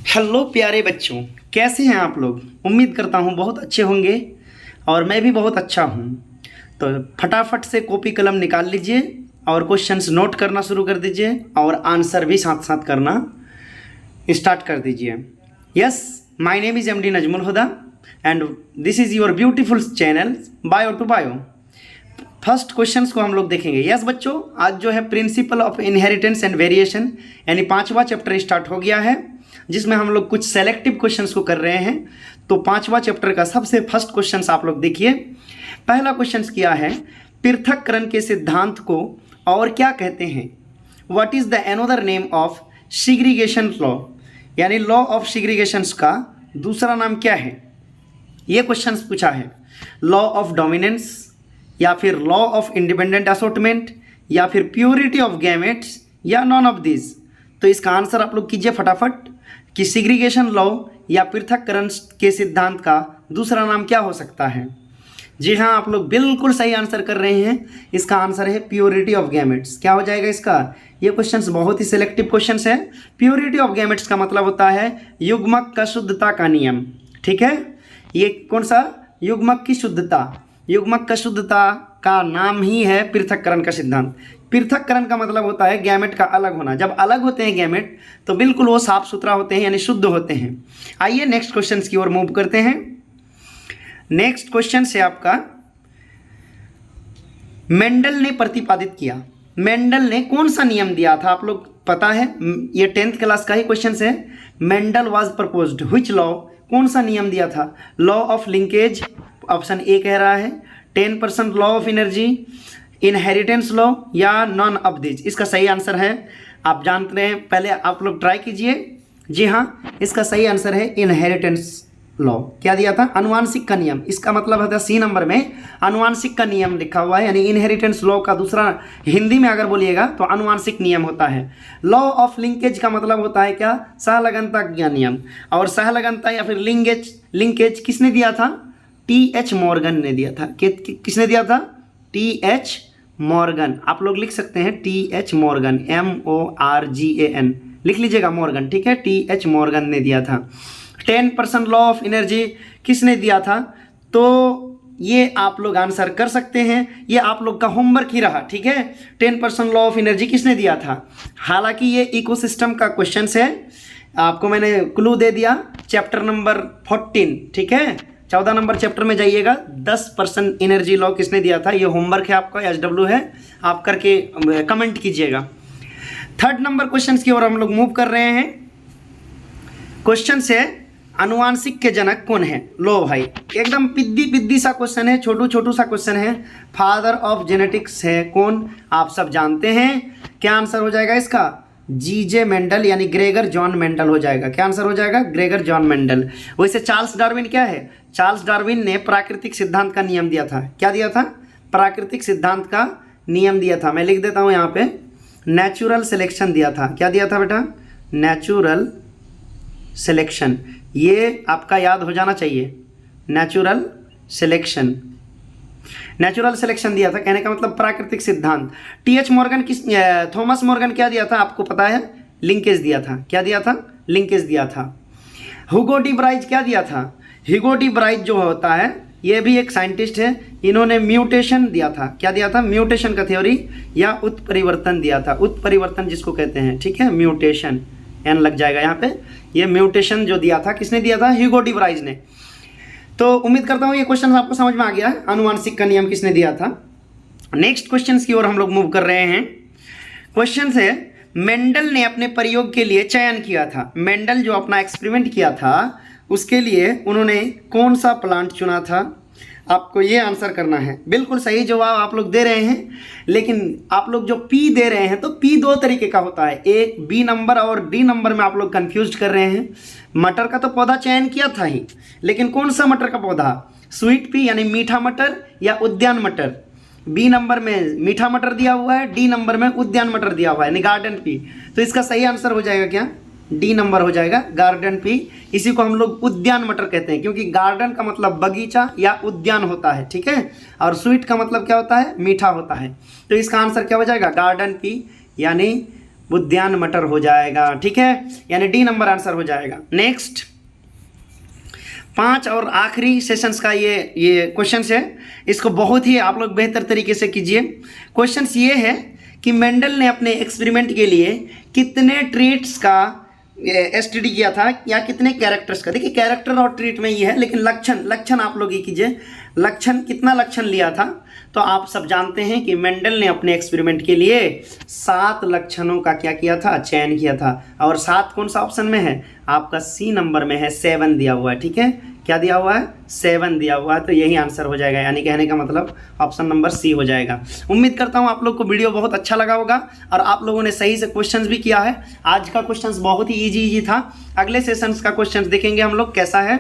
Hello प्यारे बच्चों, कैसे हैं आप लोग। उम्मीद करता हूँ बहुत अच्छे होंगे और मैं भी बहुत अच्छा हूँ। तो फटाफट से कॉपी कलम निकाल लीजिए और क्वेश्चंस नोट करना शुरू कर दीजिए और आंसर भी साथ साथ करना स्टार्ट कर दीजिए। Yes, my name is MD Najmul Huda and this is your beautiful channel bio to bio. First questions को हम लोग देखेंगे। यस बच्चों, आज जो है principle of inheritance and variation यानी 5वां चैप्टर स्टार्ट हो गया है, जिसमें हम लोग कुछ सेलेक्टिव क्वेश्चंस को कर रहे हैं। तो 5वां चैप्टर का सबसे फर्स्ट क्वेश्चंस आप लोग देखिए। पहला क्वेश्चंस किया है, पृथक्करण के सिद्धांत को और क्या कहते हैं। What is the another name of segregation law, यानी लॉ ऑफ सेग्रीगेशंस का दूसरा नाम क्या है। ये क्वेश्चंस पूछा है। लॉ ऑफ डोमिनेंस या फिर लॉ ऑफ इंडिपेंडेंट असॉर्टमेंट या फिर प्योरिटी ऑफ गैमेट्स या नॉन ऑफ दिस। तो इसका आंसर आप लोग कीजिए फटाफट कि सेग्रीगेशन लॉ या पृथक्करण के सिद्धांत का दूसरा नाम क्या हो सकता है। जी हाँ, आप लोग बिल्कुल सही आंसर कर रहे हैं। इसका आंसर है प्योरिटी ऑफ गैमेट्स। क्या हो जाएगा इसका। ये क्वेश्चंस बहुत ही सिलेक्टिव क्वेश्चंस है। प्योरिटी ऑफ गैमेट्स का मतलब होता है युग्मक का शुद्धता का नियम। ठीक है, ये कौन सा, युग्मक की शुद्धता। युग्मक का शुद्धता का नाम ही है पृथक्करण का सिद्धांत। पृथक्करण का मतलब होता है गैमेट का अलग होना। जब अलग होते हैं गैमेट तो बिल्कुल वो साफ सुथरा होते हैं, यानी शुद्ध होते हैं। आइए नेक्स्ट क्वेश्चन की ओर मूव करते हैं। नेक्स्ट क्वेश्चन है आपका, मेंडल ने प्रतिपादित किया। मेंडल ने कौन सा नियम दिया था, आप लोग पता है, ये 10th क्लास का ही क्वेश्चन है। Mendel was proposed which law, कौन सा नियम दिया था। Law of linkage, option A कह रहा है। 10% law of energy, inheritance law या नॉन ऑफ दिस। इसका सही आंसर है, आप जानते हैं, पहले आप लोग ट्राई कीजिए। जी हाँ, इसका सही आंसर है इनहेरिटेंस लॉ। क्या दिया था, अनुवांशिक का नियम। इसका मतलब होता है सी नंबर में अनुवांशिक का नियम लिखा हुआ है, यानी इनहेरिटेंस लॉ का दूसरा हिंदी में अगर बोलिएगा तो अनुवांशिक नियम होता है। लॉ ऑफ लिंकेज का मतलब होता है क्या, सहलगनता का नियम। और सहलगनता या फिर लिंकेज किसने दिया था, टी.एच. मॉर्गन ने दिया था। किसने दिया था, टी.एच. मॉर्गन। आप लोग लिख सकते हैं टी.एच. मॉर्गन, MORGAN लिख लीजिएगा, मॉर्गन। ठीक है, टी.एच. मॉर्गन ने दिया था। 10% लॉ ऑफ एनर्जी किसने दिया था। तो ये आप लोग आंसर कर सकते हैं, ये आप लोग का होमवर्क ही रहा। ठीक है, 10% लॉ ऑफ एनर्जी किसने दिया था। हालांकि ये इकोसिस्टम का क्वेश्चन है, आपको मैंने क्लू दे दिया, चैप्टर नंबर 14। ठीक है, 14 नंबर चैप्टर में जाइएगा। 10% एनर्जी लॉ किसने दिया था, ये होमवर्क है आपका, SW है, आप करके कमेंट कीजिएगा। थर्ड नंबर क्वेश्चन की ओर हम लोग मूव कर रहे हैं। क्वेश्चन से अनुवांशिक के जनक कौन है। लो भाई, एकदम पिद्दी सा क्वेश्चन है, छोटू सा क्वेश्चन है। फादर ऑफ जेनेटिक्स है कौन, आप सब जानते हैं। क्या आंसर हो जाएगा इसका, G.J. मेंडल, यानी ग्रेगर जॉन मेंडल हो जाएगा। क्या आंसर हो जाएगा, ग्रेगर जॉन मेंडल। वैसे चार्ल्स डार्विन क्या है, चार्ल्स डार्विन ने प्राकृतिक सिद्धांत का नियम दिया था। क्या दिया था, प्राकृतिक सिद्धांत का नियम दिया था। मैं लिख देता हूँ यहाँ पे, नेचुरल सिलेक्शन दिया था। क्या दिया था बेटा, नेचुरल सिलेक्शन। ये आपका याद हो जाना चाहिए, नेचुरल सिलेक्शन। नेचुरल सिलेक्शन दिया था, कहने का मतलब प्राकृतिक सिद्धांत। टी.एच. मॉर्गन थॉमस मॉर्गन क्या दिया था, आपको पता है, लिंकेज दिया था। क्या दिया था, लिंकेज दिया था। ह्यूगो डी ब्राइज क्या दिया था। ह्यूगो डी ब्राइज जो होता है, ये भी एक साइंटिस्ट है, इन्होंने म्यूटेशन दिया था। क्या दिया था, म्यूटेशन का थ्योरी या उत्परिवर्तन दिया था। उत्परिवर्तन जिसको कहते हैं, ठीक है, म्यूटेशन, एन लग जाएगा यहाँ पे। ये म्यूटेशन जो दिया था किसने दिया था, ह्यूगो डी ब्राइज ने। तो उम्मीद करता हूँ ये क्वेश्चन आपको समझ में आ गया है, अनुवांशिक का नियम किसने दिया था। नेक्स्ट क्वेश्चन की ओर हम लोग मूव कर रहे हैं। क्वेश्चन है, मेंडल ने अपने प्रयोग के लिए चयन किया था। मेंडल जो अपना एक्सपेरिमेंट किया था उसके लिए उन्होंने कौन सा प्लांट चुना था। आपको ये आंसर करना है। बिल्कुल सही जवाब आप लोग दे रहे हैं, लेकिन आप लोग जो P दे रहे हैं तो P 2 तरीके का होता है, एक B नंबर और D नंबर में आप लोग कंफ्यूज कर रहे हैं। मटर का तो पौधा चयन किया था ही, लेकिन कौन सा मटर का पौधा, स्वीट पी यानी मीठा मटर या उद्यान मटर। B नंबर में मीठा मटर दिया हुआ है, D नंबर में उद्यान मटर दिया हुआ है, यानी गार्डन पी। तो इसका सही आंसर हो जाएगा क्या, D नंबर हो जाएगा, गार्डन पी। इसी को हम लोग उद्यान मटर कहते हैं, क्योंकि गार्डन का मतलब बगीचा या उद्यान होता है। ठीक है, और स्वीट का मतलब क्या होता है, मीठा होता है। तो इसका आंसर क्या हो जाएगा, गार्डन पी, यानी बुद्यान मटर हो जाएगा। ठीक है, यानी डी नंबर आंसर हो जाएगा। नेक्स्ट 5 और आखिरी सेशंस का ये क्वेश्चंस है, इसको बहुत ही आप लोग बेहतर तरीके से कीजिए। क्वेश्चंस ये है कि मेंडल ने अपने एक्सपेरिमेंट के लिए कितने ट्रीट्स का एसटीडी किया था या कितने कैरेक्टर्स का। देखिए कैरेक्टर और ट्रीट में ये है, लेकिन लक्षण आप लोग ये कीजिए, लक्षण कितना लक्षण लिया था। तो आप सब जानते हैं कि मेंडल ने अपने एक्सपेरिमेंट के लिए 7 लक्षणों का क्या किया था, चयन किया था। और 7 कौन सा ऑप्शन में है, आपका सी नंबर में है, 7 दिया हुआ है। ठीक है, क्या दिया हुआ है, 7 दिया हुआ है, तो यही आंसर हो जाएगा, यानी कहने का मतलब ऑप्शन नंबर सी हो जाएगा। उम्मीद करता हूँ आप लोग को वीडियो बहुत अच्छा लगा होगा और आप लोगों ने सही से क्वेश्चंस भी किया है। आज का क्वेश्चंस बहुत ही इजी था। अगले सेशंस का क्वेश्चंस देखेंगे हम लोग कैसा है।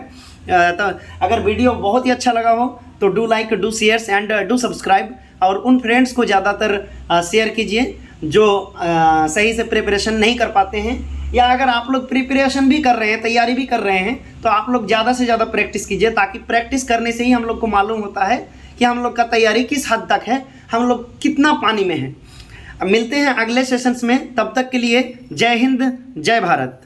तो अगर वीडियो बहुत ही अच्छा लगा हो तो do like, do shares and do subscribe, और उन फ्रेंड्स को ज़्यादातर शेयर कीजिए जो सही से प्रिपरेशन नहीं कर पाते हैं, या अगर आप लोग प्रिपरेशन भी कर रहे हैं, तैयारी भी कर रहे हैं, तो आप लोग ज़्यादा से ज़्यादा प्रैक्टिस कीजिए, ताकि प्रैक्टिस करने से ही हम लोग को मालूम होता है कि हम लोग का तैयारी किस हद तक है, हम लोग कितना पानी में हैं। अब मिलते हैं अगले सेशंस में, तब तक के लिए जय हिंद, जय भारत।